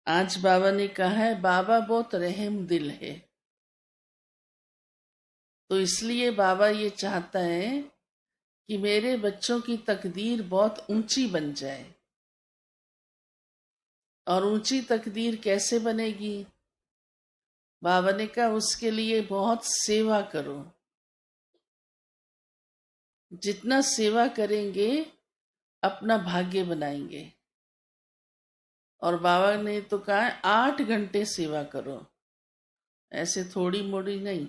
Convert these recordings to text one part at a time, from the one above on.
आज बाबा ने कहा है बाबा बहुत रहम दिल है, तो इसलिए बाबा ये चाहता है कि मेरे बच्चों की तकदीर बहुत ऊंची बन जाए। और ऊंची तकदीर कैसे बनेगी? बाबा ने कहा उसके लिए बहुत सेवा करो। जितना सेवा करेंगे अपना भाग्य बनाएंगे। और बाबा ने तो कहा 8 घंटे सेवा करो, ऐसे थोड़ी मोड़ी नहीं,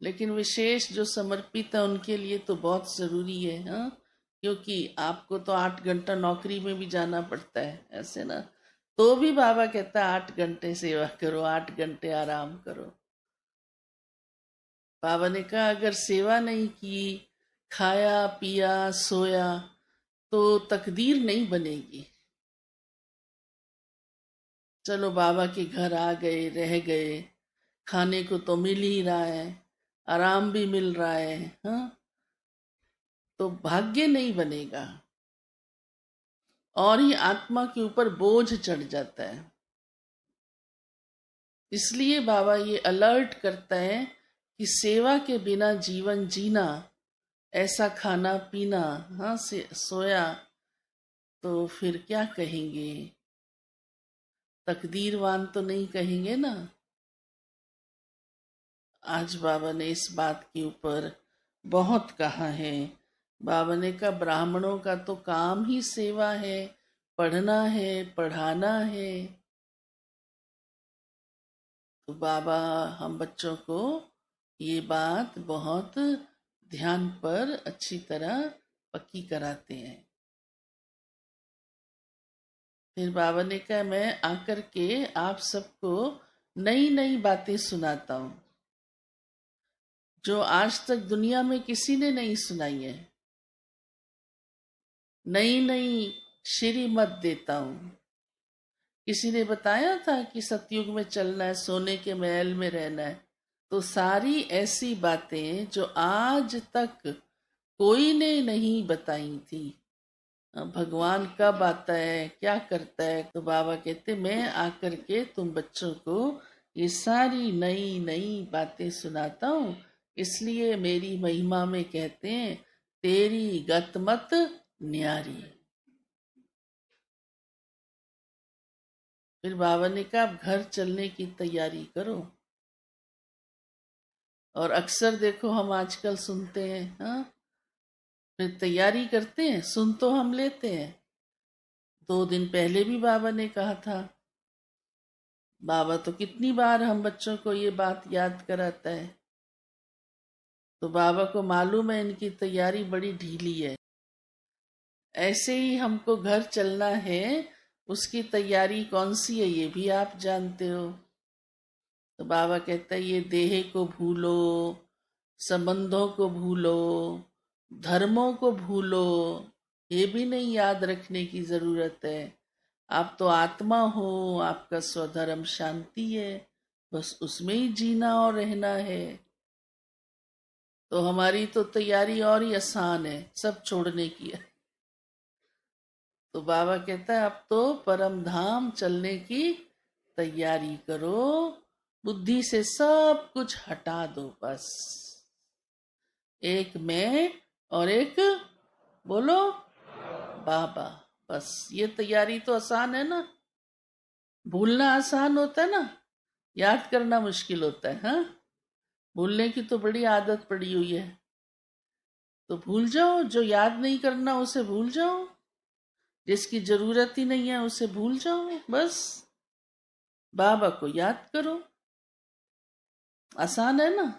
लेकिन विशेष जो समर्पित है उनके लिए तो बहुत जरूरी है। हाँ, क्योंकि आपको तो 8 घंटा नौकरी में भी जाना पड़ता है, ऐसे ना, तो भी बाबा कहता है 8 घंटे सेवा करो, 8 घंटे आराम करो। बाबा ने कहा अगर सेवा नहीं की, खाया पिया सोया, तो तकदीर नहीं बनेगी। चलो बाबा के घर आ गए, रह गए, खाने को तो मिल ही रहा है, आराम भी मिल रहा है, हाँ, तो भाग्य नहीं बनेगा और ही आत्मा के ऊपर बोझ चढ़ जाता है। इसलिए बाबा ये अलर्ट करता है कि सेवा के बिना जीवन जीना, ऐसा खाना पीना, हाँ, सोया, तो फिर क्या कहेंगे? तकदीरवान तो नहीं कहेंगे ना। आज बाबा ने इस बात के ऊपर बहुत कहा है। बाबा ने कहा ब्राह्मणों का तो काम ही सेवा है, पढ़ना है, पढ़ाना है। तो बाबा हम बच्चों को ये बात बहुत ध्यान पर अच्छी तरह पक्की कराते हैं। फिर बाबा ने कहा मैं आकर के आप सबको नई नई बातें सुनाता हूँ, जो आज तक दुनिया में किसी ने नहीं सुनाई है। नई नई श्रीमत देता हूँ। किसी ने बताया था कि सतयुग में चलना है, सोने के महल में रहना है, तो सारी ऐसी बातें जो आज तक कोई ने नहीं बताई थी। भगवान कब आता है, क्या करता है, तो बाबा कहते मैं आकर के तुम बच्चों को ये सारी नई नई बातें सुनाता हूँ। इसलिए मेरी महिमा में कहते हैं तेरी गत मत न्यारी। फिर बाबा ने कहा अब घर चलने की तैयारी करो। और अक्सर देखो हम आजकल सुनते हैं, हाँ, फिर तैयारी करते हैं, सुन तो हम लेते हैं। 2 दिन पहले भी बाबा ने कहा था। बाबा तो कितनी बार हम बच्चों को ये बात याद कराता है, तो बाबा को मालूम है इनकी तैयारी बड़ी ढीली है। ऐसे ही हमको घर चलना है, उसकी तैयारी कौन सी है ये भी आप जानते हो। तो बाबा कहता है ये देह को भूलो, संबंधों को भूलो, धर्मों को भूलो, ये भी नहीं याद रखने की जरूरत है। आप तो आत्मा हो, आपका स्वधर्म शांति है, बस उसमें ही जीना और रहना है। तो हमारी तो तैयारी और ही आसान है, सब छोड़ने की है। तो बाबा कहता है अब तो परम धाम चलने की तैयारी करो, बुद्धि से सब कुछ हटा दो। बस एक मैं और एक बोलो बाबा। बस ये तैयारी तो आसान है ना। भूलना आसान होता है ना, याद करना मुश्किल होता है। हाँ, भूलने की तो बड़ी आदत पड़ी हुई है। तो भूल जाओ, जो याद नहीं करना उसे भूल जाओ, जिसकी जरूरत ही नहीं है उसे भूल जाओ। बस बाबा को याद करो, आसान है ना।